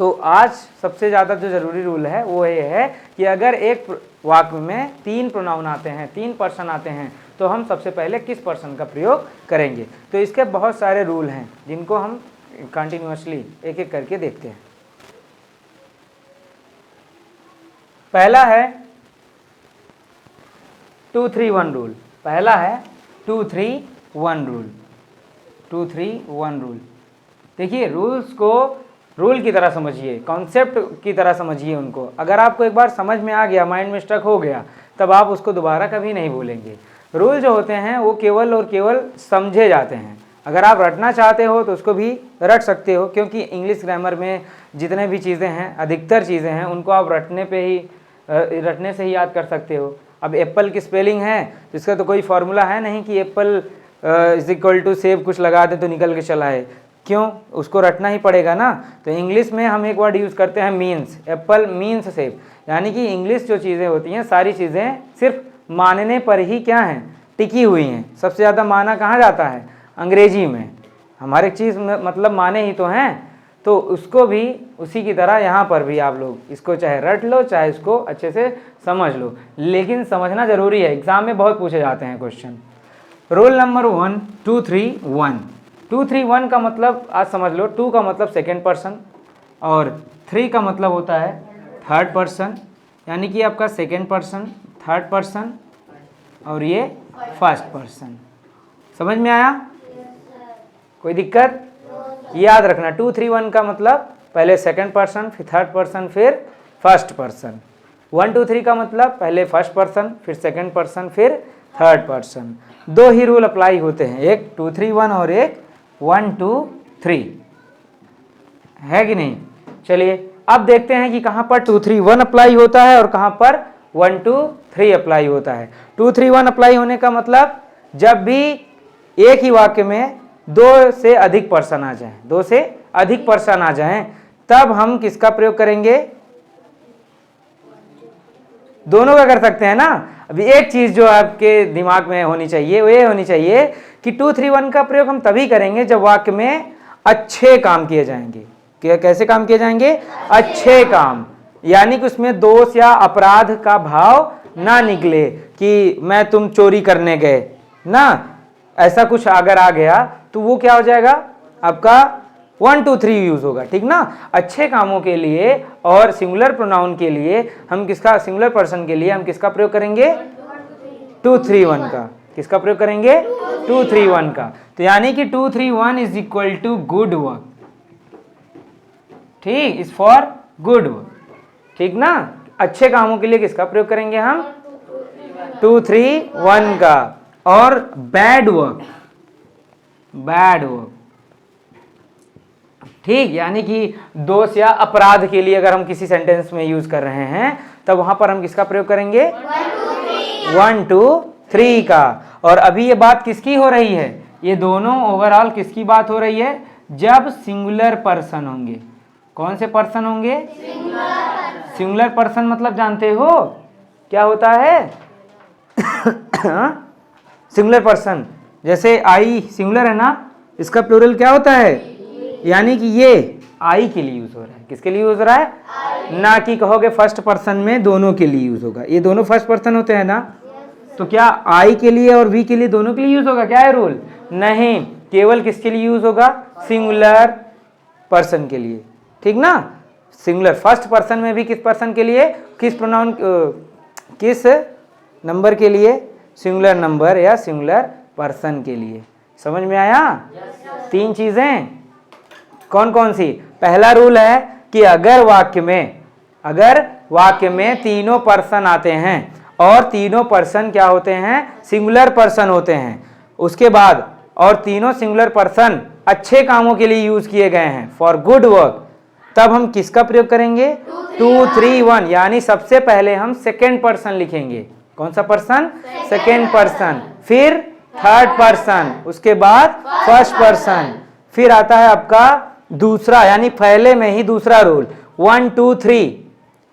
तो आज सबसे ज़्यादा जो ज़रूरी रूल है वो ये है कि अगर एक वाक्य में 3 प्रोनाउन आते हैं, 3 पर्सन आते हैं, तो हम सबसे पहले किस पर्सन का प्रयोग करेंगे। तो इसके बहुत सारे रूल हैं जिनको हम कंटिन्यूअसली एक एक करके देखते हैं। पहला है 2-3-1 रूल। पहला है 2-3-1 रूल। 2-3-1 रूल। देखिए, रूल्स को रूल की तरह समझिए, कॉन्सेप्ट की तरह समझिए उनको। अगर आपको एक बार समझ में आ गया, माइंड में स्टक हो गया, तब आप उसको दोबारा कभी नहीं भूलेंगे। रूल जो होते हैं वो केवल और केवल समझे जाते हैं। अगर आप रटना चाहते हो तो उसको भी रट सकते हो, क्योंकि इंग्लिश ग्रामर में जितने भी चीज़ें हैं, अधिकतर चीज़ें हैं, उनको आप रटने से ही याद कर सकते हो। अब एप्पल की स्पेलिंग है, इसका तो कोई फार्मूला है नहीं कि एप्पल इज इक्वल टू सेब कुछ लगा दें तो निकल के चला है। क्यों? उसको रटना ही पड़ेगा ना। तो इंग्लिश में हम एक वर्ड यूज़ करते हैं मीन्स। एप्पल मीन्स सेब, यानी कि इंग्लिश जो चीज़ें होती हैं, सारी चीज़ें सिर्फ मानने पर ही क्या हैं, टिकी हुई हैं। सबसे ज़्यादा माना कहाँ जाता है? अंग्रेजी में। हमारे चीज़ मतलब माने ही तो हैं। तो उसको भी उसी की तरह यहाँ पर भी आप लोग इसको चाहे रट लो, चाहे इसको अच्छे से समझ लो, लेकिन समझना ज़रूरी है। एग्ज़ाम में बहुत पूछे जाते हैं क्वेश्चन। Rule number 1, 2-3-1। 2-3-1 का मतलब आज समझ लो। 2 का मतलब सेकेंड पर्सन और 3 का मतलब होता है थर्ड पर्सन, यानी कि आपका सेकेंड पर्सन, थर्ड पर्सन और ये फर्स्ट पर्सन। समझ में आया? कोई दिक्कत? याद रखना, 2-3-1 का मतलब पहले सेकेंड पर्सन, फिर थर्ड पर्सन, फिर फर्स्ट पर्सन। 1-2-3 का मतलब पहले फर्स्ट पर्सन, फिर सेकेंड पर्सन, फिर थर्ड पर्सन। 2 ही रूल अप्लाई होते हैं, एक 2-3-1 और एक 1-2-3, है कि नहीं? चलिए अब देखते हैं कि कहाँ पर 2-3-1 अप्लाई होता है और कहाँ पर 1-2-3 अप्लाई होता है। 2-3-1 अप्लाई होने का मतलब जब भी एक ही वाक्य में 2 से अधिक पर्सन आ जाएं, 2 से अधिक पर्सन आ जाएं, तब हम किसका प्रयोग करेंगे? दोनों का कर सकते हैं ना। अभी एक चीज जो आपके दिमाग में होनी चाहिए वो ये होनी चाहिए कि 2-3-1 का प्रयोग हम तभी करेंगे जब वाक्य में अच्छे काम किए जाएंगे। कैसे काम किए जाएंगे? अच्छे काम, यानी कि उसमें दोष या अपराध का भाव ना निकले कि मैं तुम चोरी करने गए ना, ऐसा कुछ अगर आ गया तो वो क्या हो जाएगा? आपका 1-2-3 यूज होगा, ठीक ना। अच्छे कामों के लिए और सिंगुलर प्रोनाउन के लिए हम किसका, सिंगुलर पर्सन के लिए हम किसका प्रयोग करेंगे? 2-3-1 का। किसका प्रयोग करेंगे? 2-3-1 का। तो यानी कि 2-3-1 is equal to good work. ठीक, इज फॉर गुड वर्क, ठीक ना। अच्छे कामों के लिए किसका प्रयोग करेंगे हम? 2-3-1 का। और बैड वर्क, बैड वर्क, ठीक, यानी कि दोष या अपराध के लिए अगर हम किसी सेंटेंस में यूज कर रहे हैं तब वहां पर हम किसका प्रयोग करेंगे? 1-2-3 का। और अभी ये बात किसकी हो रही है? ये दोनों ओवरऑल किसकी बात हो रही है? जब सिंगुलर पर्सन होंगे। कौन से पर्सन होंगे? सिंगुलर पर्सन मतलब जानते हो क्या होता है? सिंगुलर पर्सन, जैसे आई सिंगुलर है ना, इसका प्लूरल क्या होता है? यानी कि ये आई के लिए यूज हो रहा है। किसके लिए यूज हो रहा है? ना कि कहोगे फर्स्ट पर्सन में दोनों के लिए यूज होगा। ये दोनों फर्स्ट पर्सन होते हैं ना, तो क्या आई के लिए और वी के लिए दोनों के लिए यूज होगा? क्या है रूल? नहीं, केवल किसके लिए यूज होगा? सिंगुलर पर्सन के लिए, ठीक ना। सिंगुलर फर्स्ट पर्सन में भी किस पर्सन के लिए, किस प्रोनाउन, किस नंबर के लिए? सिंगुलर नंबर या सिंगुलर पर्सन के लिए। समझ में आया? 3 चीजें कौन कौन सी? पहला रूल है कि अगर वाक्य में तीनों पर्सन आते हैं और तीनों पर्सन क्या होते हैं? सिंगुलर पर्सन होते हैं। उसके बाद और तीनों सिंगुलर पर्सन अच्छे कामों के लिए यूज किए गए हैं, फॉर गुड वर्क, तब हम किसका प्रयोग करेंगे? 2-3-1, यानी सबसे पहले हम सेकेंड पर्सन लिखेंगे। कौन सा पर्सन? सेकेंड पर्सन, फिर थर्ड पर्सन, उसके बाद फर्स्ट पर्सन, फिर आता है आपका दूसरा, यानी पहले में ही दूसरा रूल 1-2-3।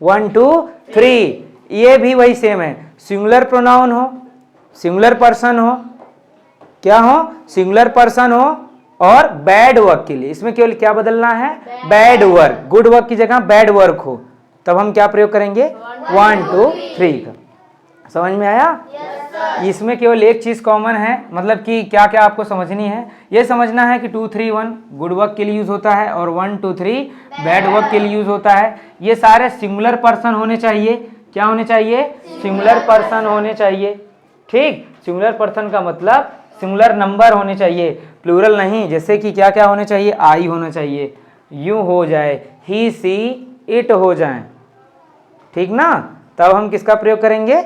1-2-3 ये भी वही सेम है। सिंगुलर प्रोनाउन हो, सिंगुलर पर्सन हो, क्या हो? सिंगुलर पर्सन हो और बैड वर्क के लिए। इसमें केवल क्या बदलना है, बैड वर्क। गुड वर्क की जगह बैड वर्क हो, तब हम क्या प्रयोग करेंगे, 1 2 3 का। समझ में आया? इसमें केवल एक चीज कॉमन है, मतलब कि क्या क्या आपको समझनी है, ये समझना है कि 2 3 1 गुड वर्क के लिए यूज होता है और 1 2 3 बैड वर्क के लिए यूज होता है। ये सारे सिंगुलर पर्सन होने चाहिए। क्या होने चाहिए, सिंगुलर पर्सन होने चाहिए। ठीक, सिंगुलर पर्सन का मतलब सिंगुलर नंबर होने चाहिए, प्लूरल नहीं। जैसे कि क्या क्या होने चाहिए, आई होना चाहिए, यू हो जाए, ही सी इट हो जाए, ठीक ना। तब हम किसका प्रयोग करेंगे,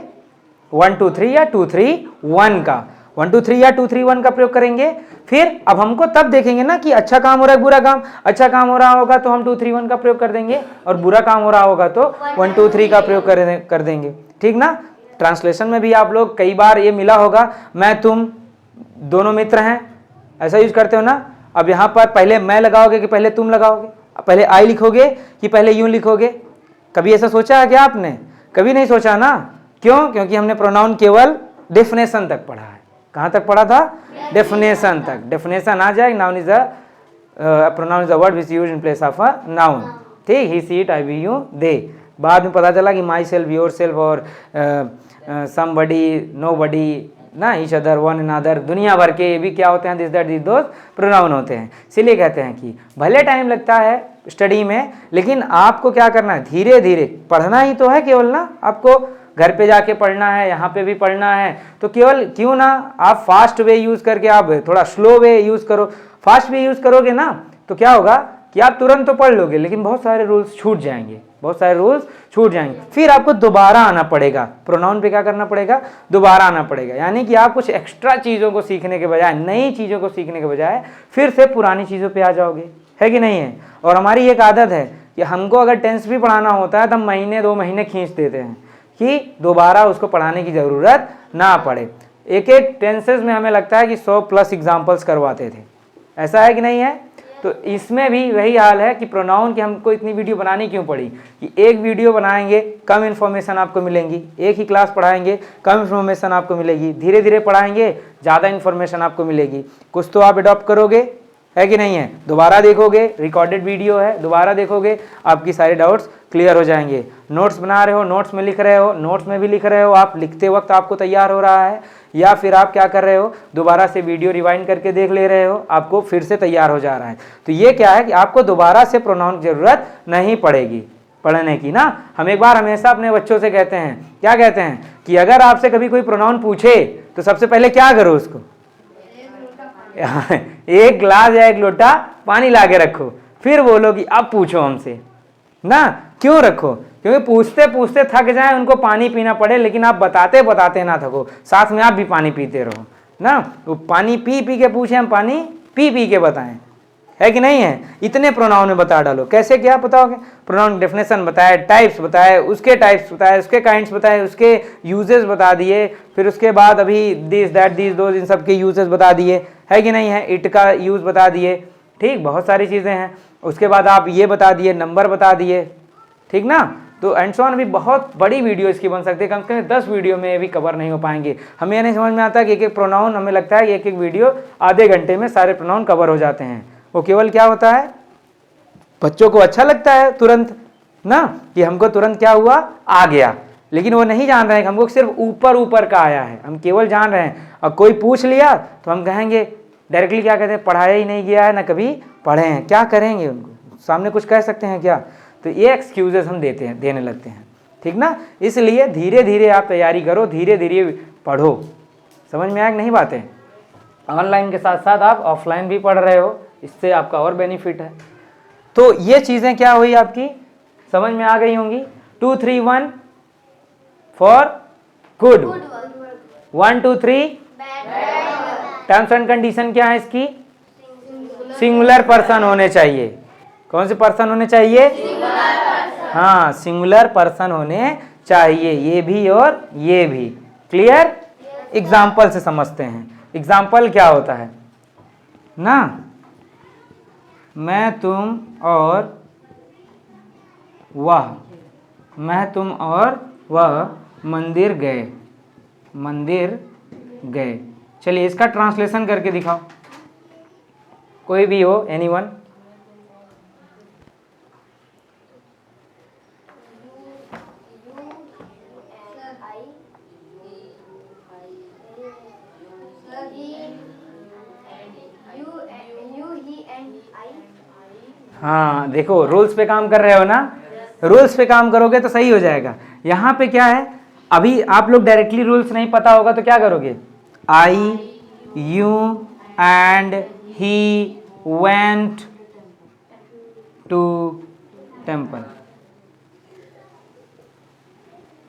1 2 3 या 2 3 1 का, 1 2 3 या 2 3 1 का प्रयोग करेंगे। फिर अब हमको तब देखेंगे ना कि अच्छा काम हो रहा है बुरा काम, अच्छा काम हो रहा होगा तो हम 2 3 1 का प्रयोग कर देंगे, और बुरा काम हो रहा होगा तो 1 2 3 का प्रयोग कर देंगे, ठीक ना। ट्रांसलेशन में भी आप लोग कई बार ये मिला होगा, मैं तुम दोनों मित्र हैं, ऐसा यूज करते हो ना। अब यहाँ पर पहले मैं लगाओगे कि पहले तुम लगाओगे, पहले आई लिखोगे कि पहले यूं लिखोगे, कभी ऐसा सोचा है क्या आपने? कभी नहीं सोचा ना। क्यों? क्योंकि हमने प्रोनाउन केवल डेफिनेशन तक पढ़ा है। कहाँ तक पढ़ा था, डेफिनेशन तक। डेफिनेशन आ जाए, noun is a pronoun is a word which use in place of a noun, ठीक। He she it I we you they, बाद में पता चला कि माई सेल्फ, योर सेल्फ और समबडी, नोबडी ना, ईच अदर, वन अनदर, दुनिया भर के भी क्या होते हैं, this that this those pronoun होते हैं। इसीलिए कहते हैं कि भले टाइम लगता है स्टडी में, लेकिन आपको क्या करना है, धीरे धीरे पढ़ना ही तो है केवल ना। आपको घर पे जाके पढ़ना है, यहाँ पे भी पढ़ना है, तो केवल क्यों ना आप फास्ट वे यूज करके आप थोड़ा स्लो वे यूज करो। फास्ट वे यूज करोगे ना तो क्या होगा कि आप तुरंत तो पढ़ लोगे, लेकिन बहुत सारे रूल्स छूट जाएंगे, बहुत सारे रूल्स छूट जाएंगे। फिर आपको दोबारा आना पड़ेगा, प्रोनाउन पे क्या करना पड़ेगा, दोबारा आना पड़ेगा। यानी कि आप कुछ एक्स्ट्रा चीज़ों को सीखने के बजाय, नई चीज़ों को सीखने के बजाय फिर से पुरानी चीज़ों पे आ जाओगे, है कि नहीं है। और हमारी एक आदत है कि हमको अगर टेंस भी पढ़ाना होता है तो हम महीने 2 महीने खींच देते हैं कि दोबारा उसको पढ़ाने की ज़रूरत ना पड़े। एक एक टेंसेस में हमें लगता है कि 100+ एग्जाम्पल्स करवाते थे, ऐसा है कि नहीं है। तो इसमें भी वही हाल है कि प्रोनाउन की हमको इतनी वीडियो बनानी क्यों पड़ी, कि एक वीडियो बनाएंगे कम इन्फॉर्मेशन आपको मिलेंगी, एक ही क्लास पढ़ाएंगे कम इन्फॉर्मेशन आपको मिलेगी, धीरे धीरे पढ़ाएंगे ज़्यादा इन्फॉर्मेशन आपको मिलेगी। कुछ तो आप अडॉप्ट करोगे, है कि नहीं है। दोबारा देखोगे, रिकॉर्डेड वीडियो है, दोबारा देखोगे, आपकी सारे डाउट्स क्लियर हो जाएंगे। नोट्स बना रहे हो, नोट्स में लिख रहे हो, नोट्स में भी लिख रहे हो, आप लिखते वक्त आपको तैयार हो रहा है, या फिर आप क्या कर रहे हो, दोबारा से वीडियो रिवाइंड करके देख ले रहे हो, आपको फिर से तैयार हो जा रहा है। तो ये क्या है कि आपको दोबारा से प्रोनाउन की जरूरत नहीं पड़ेगी पढ़ने की ना। हम एक बार हमेशा अपने बच्चों से कहते हैं, क्या कहते हैं कि अगर आपसे कभी कोई प्रोनाउन पूछे तो सबसे पहले क्या करो, उसको एक गिलास या एक लोटा पानी ला के रखो, फिर बोलो कि अब पूछो हमसे ना। क्यों रखो, क्योंकि पूछते पूछते थक जाए, उनको पानी पीना पड़े, लेकिन आप बताते बताते ना थको, साथ में आप भी पानी पीते रहो ना। तो पानी पी पी के पूछे, हम पानी पी पी के बताएं, है कि नहीं है। इतने प्रोनाउन में बता डालो, कैसे क्या बताओगे, प्रोनाउन डेफिनेशन बताए, टाइप्स बताए, उसके टाइप्स बताए, उसके काइंड्स बताए, उसके यूजेस बता दिए, फिर उसके बाद अभी this that this those in सब के यूजेस बता दिए, है कि नहीं है। इट का यूज बता दिए, ठीक, बहुत सारी चीज़ें हैं। उसके बाद आप ये बता दिए, नंबर बता दिए, ठीक ना। तो एंड सो ऑन भी बहुत बड़ी वीडियो इसकी बन सकती है, कम से कम 10 वीडियो में भी कवर नहीं हो पाएंगे। हमें ये नहीं समझ में आता कि एक एक प्रोनाउन, हमें लगता है कि एक एक वीडियो आधे घंटे में सारे प्रोनाउन कवर हो जाते हैं। वो केवल क्या होता है, बच्चों को अच्छा लगता है तुरंत ना, कि हमको तुरंत क्या हुआ, आ गया, लेकिन वो नहीं जान रहे हैं कि हमको सिर्फ ऊपर ऊपर का आया है। हम केवल जान रहे हैं, और कोई पूछ लिया तो हम कहेंगे डायरेक्टली, क्या कहते हैं, पढ़ाया ही नहीं गया है ना कभी पढ़े हैं, क्या करेंगे, उनको सामने कुछ कह सकते हैं क्या। तो ये एक्सक्यूजेस हम देने लगते हैं, ठीक ना। इसलिए धीरे धीरे आप तैयारी करो, धीरे धीरे पढ़ो। समझ में आया कि नहीं बातें। ऑनलाइन के साथ साथ आप ऑफलाइन भी पढ़ रहे हो, इससे आपका और बेनिफिट है। तो ये चीज़ें क्या हुई आपकी, समझ में आ गई होंगी। 2 3 1 for good, 1 2 3 terms and condition क्या है इसकी, सिंगुलर पर्सन होने चाहिए। कौन से पर्सन होने चाहिए, हाँ, सिंगुलर पर्सन होने चाहिए, ये भी और ये भी। क्लियर। एग्जाम्पल से समझते हैं। एग्जाम्पल क्या होता है ना, मैं तुम और वह, मैं तुम और वह मंदिर गए, मंदिर गए। चलिए इसका ट्रांसलेशन करके दिखाओ। कोई भी हो, एनीवन। हाँ देखो, रूल्स पे काम कर रहे हो ना, रूल्स पे काम करोगे तो सही हो जाएगा। यहाँ पे क्या है, अभी आप लोग डायरेक्टली रूल्स नहीं पता होगा तो क्या करोगे, I, you and he went to temple,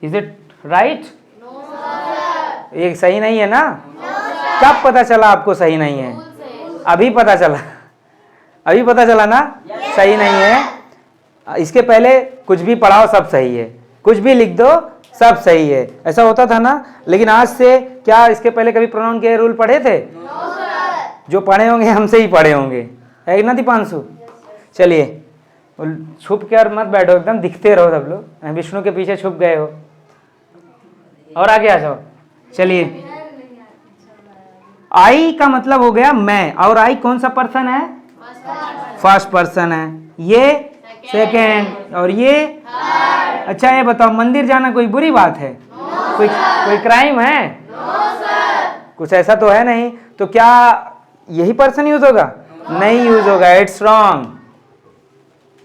is it right? ये सही नहीं है ना? कब पता चला आपको सही नहीं है? अभी पता चला, अभी पता चला ना सही नहीं है। इसके पहले कुछ भी पढ़ाओ सब सही है, कुछ भी लिख दो सब सही है, ऐसा होता था ना। लेकिन आज से क्या इसके पहले कभी प्रोनाउन के रूल पढ़े थे? जो पढ़े होंगे हमसे ही पढ़े होंगे, है ना दीपांशु? चलिए, छुप कर मत बैठो, एकदम दिखते रहो सब लोग, विष्णु के पीछे छुप गए हो। और आगे आ जाओ। चलिए, आई का मतलब हो गया मैं, और आई कौन सा पर्सन है? फर्स्ट पर्सन है। ये सेकेंड, और ये अच्छा ये बताओ, मंदिर जाना कोई बुरी बात है? कोई क्राइम है? कुछ ऐसा तो है नहीं। तो क्या यही पर्सन यूज होगा? नहीं यूज होगा, इट्स रॉन्ग।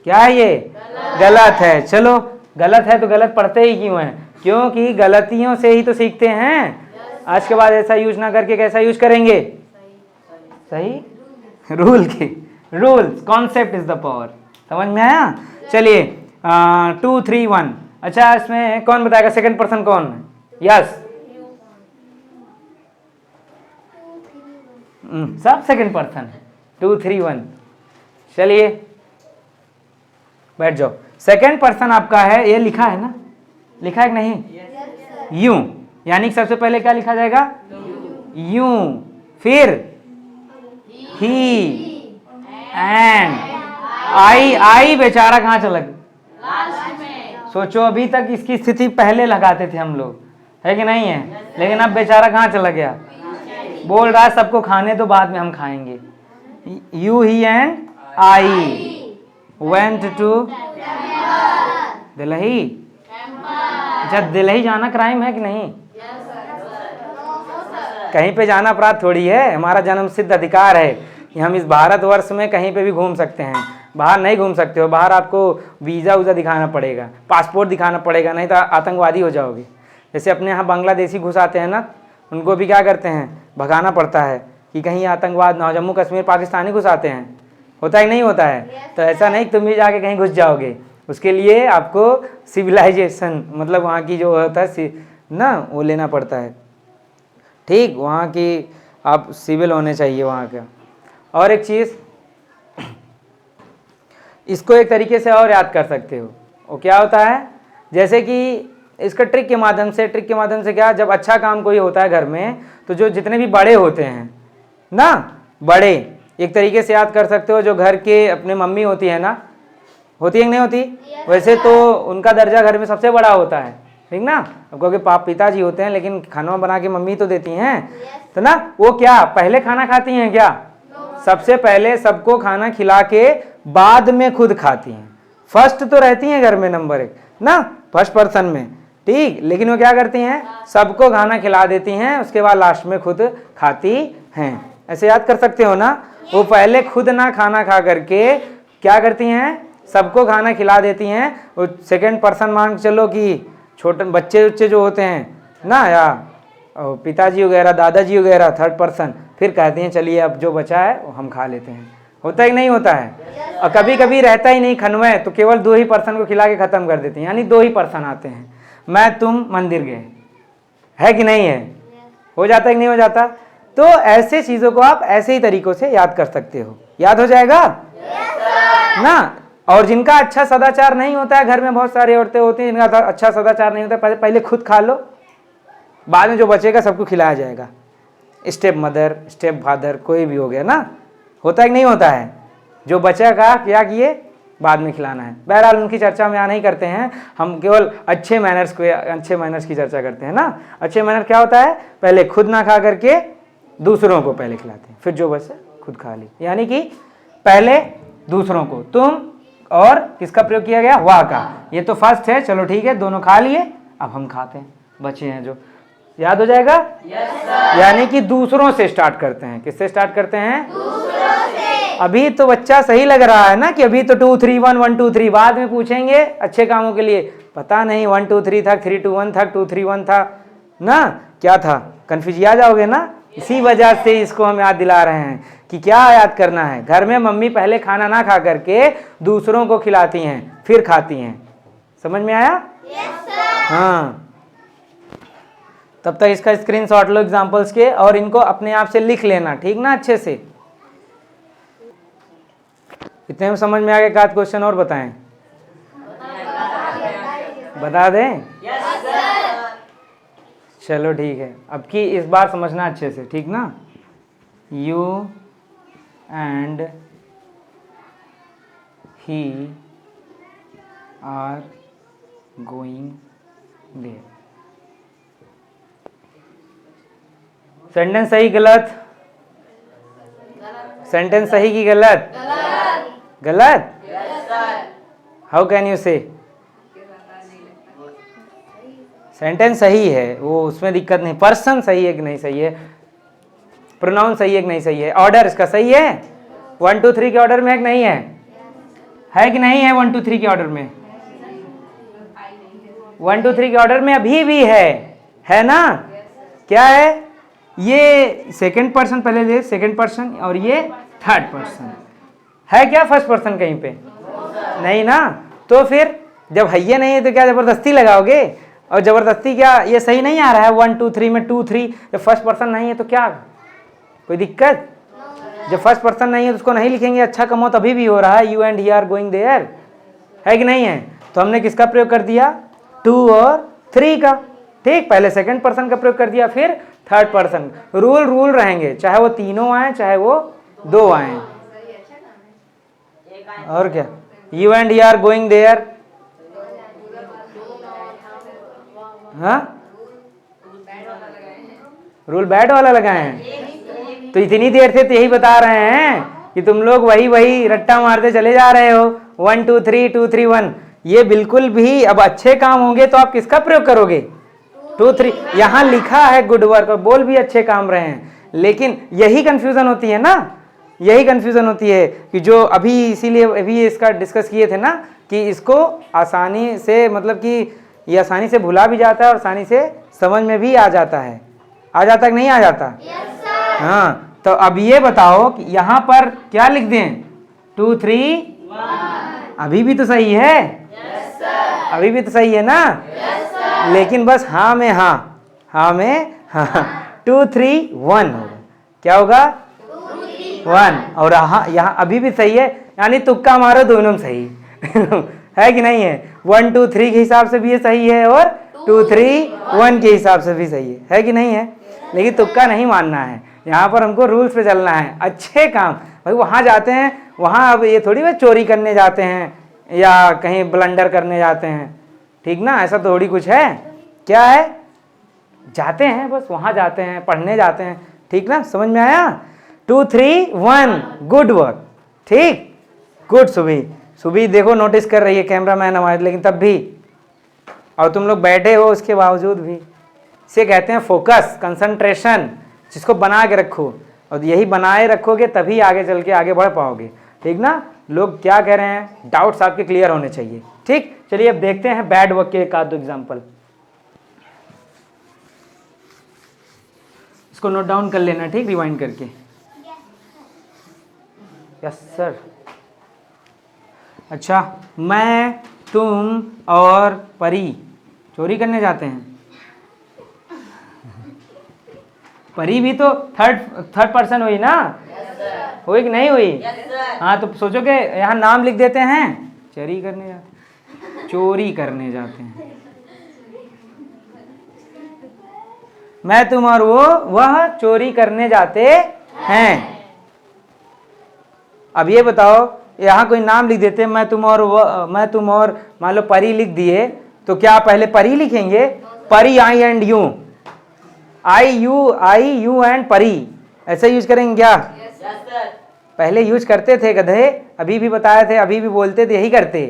क्या है ये? गलत है। चलो, गलत है तो गलत पढ़ते ही क्यों हैं? क्योंकि गलतियों से ही तो सीखते हैं। आज के बाद ऐसा यूज ना करके कैसा यूज करेंगे? सही रूल की, rules, concept is the power. समझ में आया? चलिए, 2 3 1। अच्छा, इसमें कौन बताएगा सेकंड पर्सन कौन है? यस, सब सेकंड पर्सन है। 2 3 1। चलिए बैठ जाओ। सेकंड पर्सन आपका है, ये लिखा है ना, लिखा है कि नहीं? यू, यानी सबसे पहले क्या लिखा जाएगा? यू, फिर ही एंड आई। आई बेचारा कहाँ चला गया? सोचो, अभी तक इसकी स्थिति पहले लगाते थे हम लोग, है कि नहीं है? लेकिन अब बेचारा कहाँ चला गया? बोल रहा है सबको खाने तो बाद में हम खाएंगे। You, he and I went to Delhi. अच्छा, दिल्ली जाना क्राइम है कि नहीं? कहीं पे जाना अपराध थोड़ी है, हमारा जन्म सिद्ध अधिकार है कि हम इस भारतवर्ष में कहीं पे भी घूम सकते हैं। बाहर नहीं घूम सकते हो, बाहर आपको वीज़ा वूज़ा दिखाना पड़ेगा, पासपोर्ट दिखाना पड़ेगा, नहीं तो आतंकवादी हो जाओगे। जैसे अपने यहाँ बांग्लादेशी घुस आते हैं ना, उनको भी क्या करते हैं, भगाना पड़ता है कि कहीं आतंकवाद ना हो। जम्मू कश्मीर पाकिस्तानी घुस आते हैं, होता है नहीं होता है? तो ऐसा नहीं तुम भी जाके कहीं घुस जाओगे, उसके लिए आपको सिविलाइजेशन, मतलब वहाँ की जो होता है ना, वो लेना पड़ता है। ठीक, वहाँ की आप सिविल होने चाहिए वहाँ का। और एक चीज़, इसको एक तरीके से और याद कर सकते हो। वो क्या होता है, जैसे कि इसका ट्रिक के माध्यम से क्या, जब अच्छा काम कोई होता है घर में, तो जो जितने भी बड़े होते हैं ना, बड़े एक तरीके से याद कर सकते हो। जो घर के अपने मम्मी होती है ना, होती है कि नहीं होती? वैसे तो उनका दर्जा घर में सबसे बड़ा होता है, ठीक ना? अब क्योंकि पिताजी होते हैं, लेकिन खाना बना के मम्मी तो देती हैं, तो ना वो क्या पहले खाना खाती हैं क्या? सबसे पहले सबको खाना खिला के बाद में खुद खाती हैं। फर्स्ट तो रहती हैं घर में, नंबर 1 ना, फर्स्ट पर्सन में, ठीक। लेकिन वो क्या करती हैं, सबको खाना खिला देती हैं, उसके बाद लास्ट में खुद खाती हैं। ऐसे याद कर सकते हो ना? वो पहले खुद ना खाना खा करके क्या करती हैं, सबको खाना खिला देती हैं। वो सेकंड पर्सन मान के चलो कि छोटे बच्चे जो होते हैं ना, या पिताजी वगैरह, दादाजी वगैरह, थर्ड पर्सन, फिर कहते हैं चलिए अब जो बचा है वो हम खा लेते हैं। होता ही नहीं होता है? और कभी कभी रहता ही नहीं खनवे, तो केवल 2 ही पर्सन को खिला के ख़त्म कर देते हैं, यानी 2 ही पर्सन आते हैं, मैं तुम मंदिर गए, है कि नहीं है? हो जाता है कि नहीं हो जाता? तो ऐसे चीज़ों को आप ऐसे ही तरीक़ों से याद कर सकते हो। याद हो जाएगा ना? और जिनका अच्छा सदाचार नहीं होता है, घर में बहुत सारी औरतें होती हैं जिनका अच्छा सदाचार नहीं होता, पहले खुद खा लो, बाद में जो बचेगा सबको खिलाया जाएगा। स्टेप मदर, स्टेप फादर, कोई भी हो गया ना, होता है कि नहीं होता है? जो बचेगा क्या किए, बाद में खिलाना है। बहरहाल उनकी चर्चा में यहाँ नहीं करते हैं, हम केवल अच्छे मैनर्स की चर्चा करते हैं ना। अच्छे मैनर क्या होता है, पहले खुद ना खा करके दूसरों को पहले खिलाते हैं, फिर जो बचे खुद खा ली, यानी कि पहले दूसरों को, तुम और किसका प्रयोग किया गया, वह का। ये तो फर्स्ट है, चलो ठीक है, दोनों खा लिए, अब हम खाते हैं, बचे हैं जो, याद हो जाएगा। यानी कि दूसरों से स्टार्ट करते हैं। किससे स्टार्ट करते हैं, दूसरों से। अभी तो बच्चा सही लग रहा है ना कि अभी तो 2 3 1 1 2 3, बाद में पूछेंगे अच्छे कामों के लिए, पता नहीं 1 2 3 था, 3 2 1 था, 2 3 1 था ना, क्या था, कंफ्यूज आ जाओगे ना। इसी वजह से इसको हम याद दिला रहे हैं कि क्या याद करना है। घर में मम्मी पहले खाना ना खा करके दूसरों को खिलाती हैं, फिर खाती हैं। समझ में आया? हाँ, तब तक इसका स्क्रीनशॉट लो एग्जांपल्स के, और इनको अपने आप से लिख लेना, ठीक ना, अच्छे से। इतने में समझ में आ गया? एक क्वेश्चन और बताएं, बता दें? चलो ठीक है, अब की इस बार समझना अच्छे से, ठीक ना। You and he are going there. Sentence सही गलत? सेंटेंस सही की गलत? गलत। How can you say? Sentence सही है, वो उसमें दिक्कत नहीं। पर्सन सही है कि नहीं सही है, प्रोनाउन सही है कि नहीं सही है, ऑर्डर इसका सही है, 1 2 3 के ऑर्डर में है कि नहीं है? है कि नहीं है 1 2 3 के ऑर्डर में? 1 2 3 के ऑर्डर में अभी भी है ना? क्या है ये? सेकंड पर्सन पहले ले, सेकंड पर्सन, और ये थर्ड पर्सन है क्या? फर्स्ट पर्सन कहीं पे नहीं ना। तो फिर जब है ये नहीं है तो क्या जबरदस्ती लगाओगे? और जबरदस्ती क्या, ये सही नहीं आ रहा है 1 2 3 में 2 3, जब फर्स्ट पर्सन नहीं है तो क्या कोई दिक्कत? जब फर्स्ट पर्सन नहीं है तो उसको नहीं लिखेंगे, अच्छा कमो तभी भी हो रहा है, you and he are going there, है कि नहीं है? तो हमने किसका प्रयोग कर दिया? 2 और 3 का, ठीक। पहले सेकंड पर्सन का प्रयोग कर दिया, फिर थर्ड पर्सन। रूल रहेंगे, चाहे वो तीनों आए चाहे वो 2 आए। और क्या, you and he are going there, हाँ, रूल बैड वाला लगाए हैं। तो इतनी देर से तो यही बता रहे हैं कि तुम लोग वही रट्टा मारते चले जा रहे हो, 1 2 3 2 3 1। ये बिल्कुल भी, अब अच्छे काम होंगे तो आप किसका प्रयोग करोगे? 2 3। यहाँ लिखा है गुड वर्क, और बोल भी अच्छे काम रहे हैं, लेकिन यही कंफ्यूजन होती है ना, यही कंफ्यूजन होती है कि जो अभी, इसीलिए अभी इसका डिस्कस किए थे ना कि इसको आसानी से, मतलब कि ये आसानी से भुला भी जाता है और आसानी से समझ में भी आ जाता है। आ जाता कि नहीं आ जाता? हाँ, तो अब ये बताओ कि यहाँ पर क्या लिख दें? 2 3 1। अभी भी तो सही है, अभी भी तो सही है ना, लेकिन बस हाँ में हाँ में हाँ, 2 3 1 होगा। क्या होगा? 1। और यहाँ अभी भी सही है, यानी तुक्का मारो दोनों में सही है कि नहीं है? 1 2 3 के हिसाब से भी ये सही है, और 2 3 1 के हिसाब से भी सही है कि नहीं है? लेकिन तुक्का नहीं मानना है, यहाँ पर हमको रूल्स पे चलना है। अच्छे काम भाई, वहाँ जाते हैं, वहाँ अब ये थोड़ी बस चोरी करने जाते हैं या कहीं ब्लंडर करने जाते हैं, ठीक ना, ऐसा थोड़ी कुछ है। क्या है? जाते हैं, बस वहाँ जाते हैं, पढ़ने जाते हैं, ठीक ना, समझ में आया? 2 3 1 गुड वर्क, ठीक, गुड। सुबह देखो नोटिस कर रही है कैमरा मैन हमारे, लेकिन तब भी, और तुम लोग बैठे हो उसके बावजूद भी, इसे कहते हैं फोकस, कंसंट्रेशन, जिसको बना के रखो, और यही बनाए रखोगे तभी आगे चल के आगे बढ़ पाओगे, ठीक ना। लोग क्या कह रहे हैं, डाउट्स आपके क्लियर होने चाहिए, ठीक। चलिए अब देखते हैं बैड वर्क के एक आध दो एग्जाम्पल, इसको नोट डाउन कर लेना, ठीक, रिवाइंड करके। Yes sir. अच्छा, मैं, तुम और परी चोरी करने जाते हैं। परी भी तो थर्ड पर्सन हुई ना? हुई कि नहीं हुई? हाँ, तो सोचो कि यहाँ नाम लिख देते हैं, चोरी करने जाते हैं। मैं, तुम और वह चोरी करने जाते हैं। अब ये बताओ, यहाँ कोई नाम लिख देते, मैं तुम और मान लो परी लिख दिए, तो क्या पहले परी लिखेंगे? Pari, I and you, I you and Pari, ऐसा यूज करेंगे क्या? पहले यूज करते थे गधे, अभी भी बताए थे, अभी भी बोलते थे, यही करते।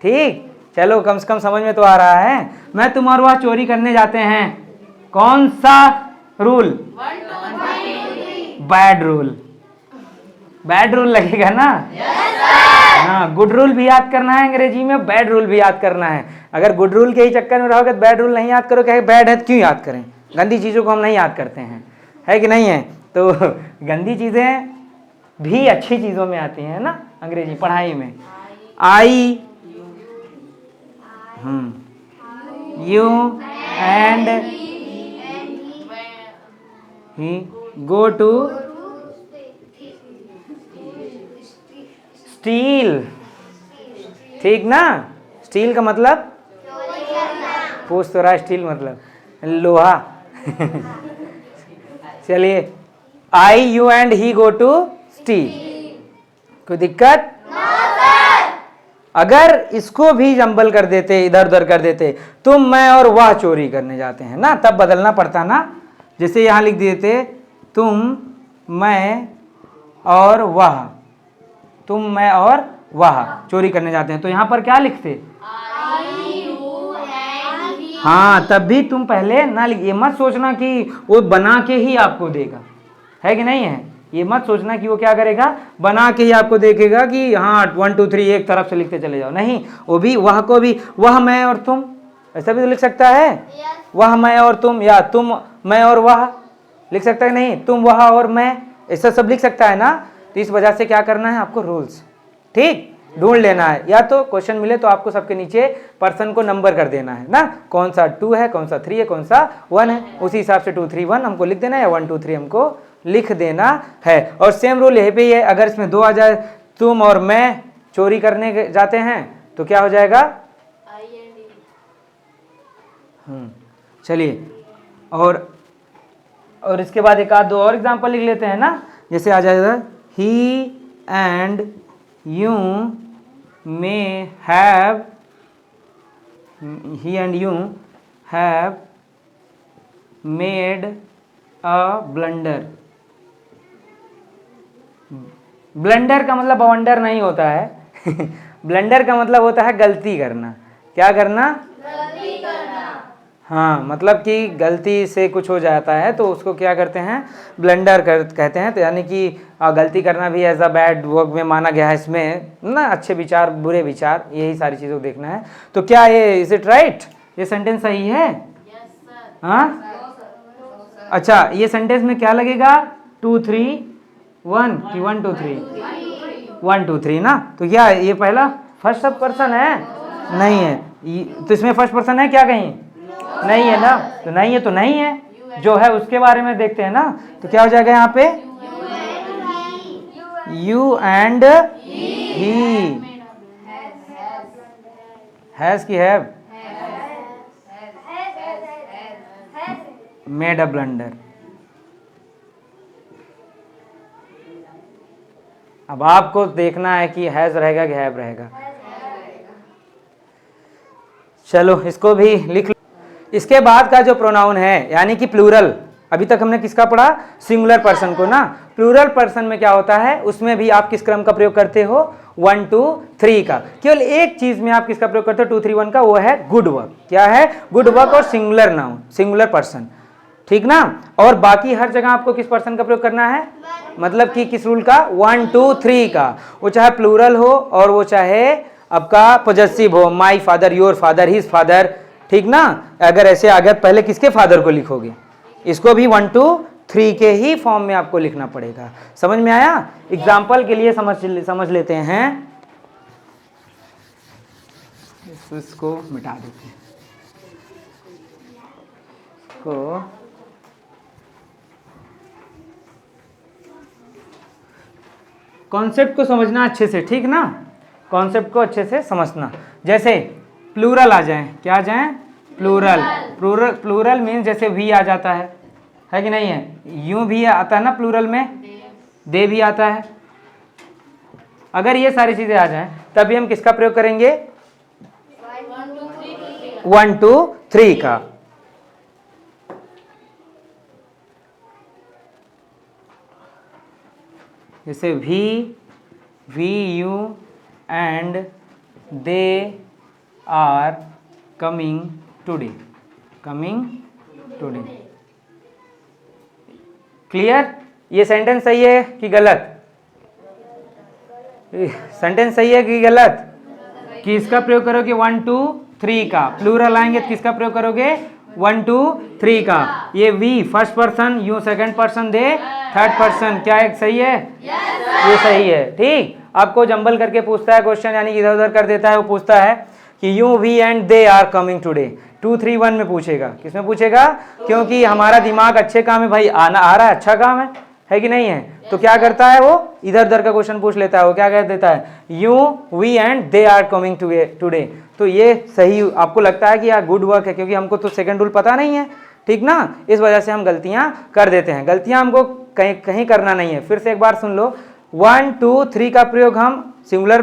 ठीक, चलो कम से कम समझ में तो आ रहा है। मैं तुम और वह चोरी करने जाते हैं, कौन सा rule? Bad rule. Bad rule लगेगा ना? हाँ, गुड रूल भी याद करना है अंग्रेजी में, बैड रूल भी याद करना है। अगर गुड रूल के ही चक्कर में रहोगे तो बैड रूल नहीं याद करोगे, बैड है तो क्यों याद करें? गंदी चीज़ों को हम नहीं याद करते हैं, है कि नहीं है? तो गंदी चीज़ें भी अच्छी चीज़ों में आती हैं ना अंग्रेजी पढ़ाई में। I, you and he go to steel. ठीक ना? स्टील का मतलब पूछ तो रहा, स्टील मतलब लोहा। चलिए, I, you and he go to steel. कोई दिक्कत? अगर इसको भी जंबल कर देते, इधर उधर कर देते, तुम मैं और वह चोरी करने जाते हैं ना, तब बदलना पड़ता ना। जैसे यहां लिख देते तुम मैं और वह, तुम मैं और वह चोरी करने जाते हैं, तो यहां पर क्या लिखते? हाँ, तब भी तुम पहले ना लिखिए। मत सोचना कि वो बना के ही आपको देगा, है कि नहीं है? ये मत सोचना कि वो क्या करेगा, बना के ही आपको देखेगा कि हाँ 1 2 3 एक तरफ से लिखते चले जाओ। नहीं, वो भी वह को भी वह मैं और तुम ऐसा भी तो लिख सकता है। वह मैं और तुम, या तुम मैं और वह लिख सकता है, नहीं तुम वह और मैं, ऐसा सब लिख सकता है ना। तो इस वजह से क्या करना है आपको, रूल्स ठीक ढूंढ लेना है। या तो क्वेश्चन मिले तो आपको सबके नीचे पर्सन को नंबर कर देना है ना, कौन सा 2 है, कौन सा 3 है, कौन सा 1 है, उसी हिसाब से 2 3 1 हमको लिख देना है, या 1 2 3 हमको लिख देना है। और सेम रूल यही पे ही है, अगर इसमें 2 आ जाए, तुम और मैं चोरी करने जाते हैं, तो क्या हो जाएगा? चलिए, और इसके बाद एक आध दो और एग्जांपल लिख लेते हैं ना। जैसे आ जाएगा he and you may have, he and you have made a blunder। Blunder का मतलब बवंडर नहीं होता है। ब्लंडर का मतलब होता है गलती करना। क्या करना? गलती करना। हाँ, मतलब कि गलती से कुछ हो जाता है तो उसको क्या करते हैं, ब्लंडर कहते हैं। तो यानी कि गलती करना भी एज अ बैड वर्क में माना गया है इसमें ना, अच्छे विचार बुरे विचार, यही सारी चीज़ों को देखना है। तो क्या ये इज इट राइट? ये सेंटेंस सही है? हाँ, अच्छा, ये सेंटेंस में क्या लगेगा, 2 3 1 कि 1 2 3? 1 2 3 ना। तो क्या ये पहला फर्स्ट पर्सन है? नहीं है। तो इसमें फर्स्ट पर्सन है क्या कहीं? नहीं है ना। तो नहीं है तो नहीं है, जो है उसके बारे में देखते हैं ना। तो क्या हो जाएगा यहाँ पे? यू एंड ही हैज की हैव मेड अ ब्लंडर। अब आपको देखना है कि हैज रहेगा कि हैव रहेगा। चलो इसको भी लिख लो। इसके बाद का जो प्रोनाउन है यानी कि प्लूरल, अभी तक हमने किसका पढ़ा? सिंगुलर पर्सन को ना। प्लूरल पर्सन में क्या होता है, उसमें भी आप किस क्रम का प्रयोग करते हो? 1 2 3 का। केवल एक चीज में आप किसका प्रयोग करते हो? 2 3 1 का, वो है गुड वर्क। क्या है? गुड वर्क और सिंगुलर नाउन, सिंगुलर पर्सन, ठीक ना। और बाकी हर जगह आपको किस पर्सन का प्रयोग करना है, मतलब कि किस रूल का? 1 2 3 का। वो चाहे प्लूरल हो और वो चाहे आपका पॉजेसिव हो, my father, your father, his father, ठीक ना। अगर ऐसे आ गया पहले किसके फादर को लिखोगे? इसको भी 1 2 3 के ही फॉर्म में आपको लिखना पड़ेगा। समझ में आया? एग्जाम्पल के लिए समझ लेते हैं। इसको मिटा देते हैं, को कॉन्सेप्ट को समझना अच्छे से, ठीक ना। कॉन्सेप्ट को अच्छे से समझना। जैसे प्लूरल आ जाए, क्या आ जाए? प्लूरल। प्लूरल मीन्स जैसे वी आ जाता है कि नहीं है? यूं भी आता है ना प्लूरल में, दे भी आता है। अगर ये सारी चीजें आ जाएं तभी हम किसका प्रयोग करेंगे? 1 2 3 का। जैसे we you and they are coming today, clear? ये सेंटेंस सही है कि गलत? सेंटेंस सही है कि गलत? किसका प्रयोग करोगे? 1 2 3 का। प्लूरल आएंगे तो किसका प्रयोग करोगे? 1 2 3 का। ये we first person, you second person, they third person. क्या एक सही है? ये सही है। ठीक, आपको जंबल करके पूछता है क्वेश्चन, यानी इधर उधर कर देता है। वो पूछता है कि you we and they are coming today, 2 3 1 में पूछेगा। किसमें पूछेगा? क्योंकि हमारा दिमाग अच्छे काम है भाई, आना आ रहा है, अच्छा काम है कि नहीं है? तो क्या करता है वो? इधर उधर का क्वेश्चन पूछ लेता है। वो क्या कह देता है? You we and they are coming today. तो ये सही आपको लगता है कि यार गुड वर्क है, क्योंकि हमको तो सेकंड रूल पता नहीं है, ठीक ना? इस वजह से हम गलतियां कर देते हैं। गलतियां हमको कहीं करना नहीं है। फिर से एक बार सुन लो, 1 2 3 का प्रयोग हम सिंगुलर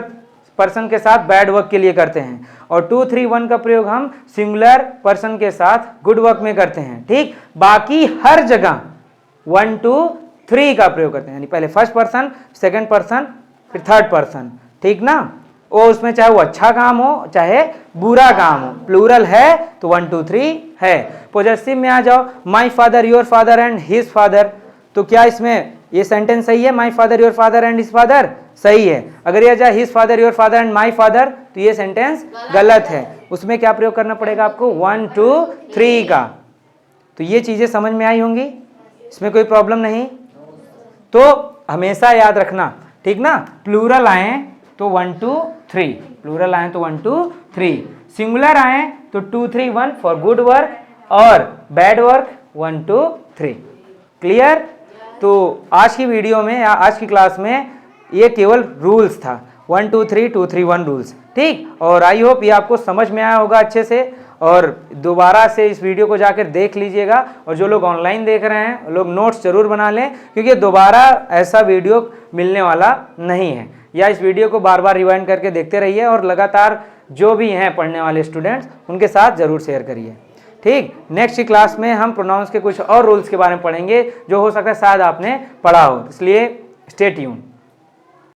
पर्सन के साथ बैड वर्क के लिए करते हैं, और 2 3 1 का प्रयोग हम सिंगुलर पर्सन के साथ गुड वर्क में करते हैं। ठीक, बाकी हर जगह 1 2 3 का प्रयोग करते हैं, यानी पहले फर्स्ट पर्सन, सेकंड पर्सन, फिर थर्ड पर्सन। ठीक ना? वो उसमें चाहे वो अच्छा काम हो चाहे बुरा काम हो, प्लूरल है तो 1 2 3 है। पॉजेसिव में आ जाओ, my father, your father and his father. तो क्या इसमें ये सेंटेंस सही है? My father, your father and his father सही है। अगर ये जाए his father, your father and my father, तो ये सेंटेंस गलत है। उसमें क्या प्रयोग करना पड़ेगा आपको? 1 2 3 का। तो ये चीजें समझ में आई होंगी, इसमें कोई प्रॉब्लम नहीं। तो हमेशा याद रखना, ठीक ना? प्लूरल आए तो 1 2 3, प्लूरल आए तो 1 2 3, सिंगुलर आए तो 2 3 1 फॉर गुड वर्क, और बैड वर्क 1 2 3। क्लियर? तो आज की वीडियो में या आज की क्लास में ये केवल रूल्स था, 1 2 3 2 3 1 रूल्स। ठीक, और आई होप ये आपको समझ में आया होगा अच्छे से, और दोबारा से इस वीडियो को जाकर देख लीजिएगा। और जो लोग ऑनलाइन देख रहे हैं लोग नोट्स जरूर बना लें, क्योंकि दोबारा ऐसा वीडियो मिलने वाला नहीं है। या इस वीडियो को बार बार रिवाइंड करके देखते रहिए, और लगातार जो भी हैं पढ़ने वाले स्टूडेंट्स उनके साथ ज़रूर शेयर करिए। ठीक, नेक्स्ट क्लास में हम प्रोनाउंस के कुछ और रूल्स के बारे में पढ़ेंगे, जो हो सकता है शायद आपने पढ़ा हो, इसलिए स्टे ट्यून्ड।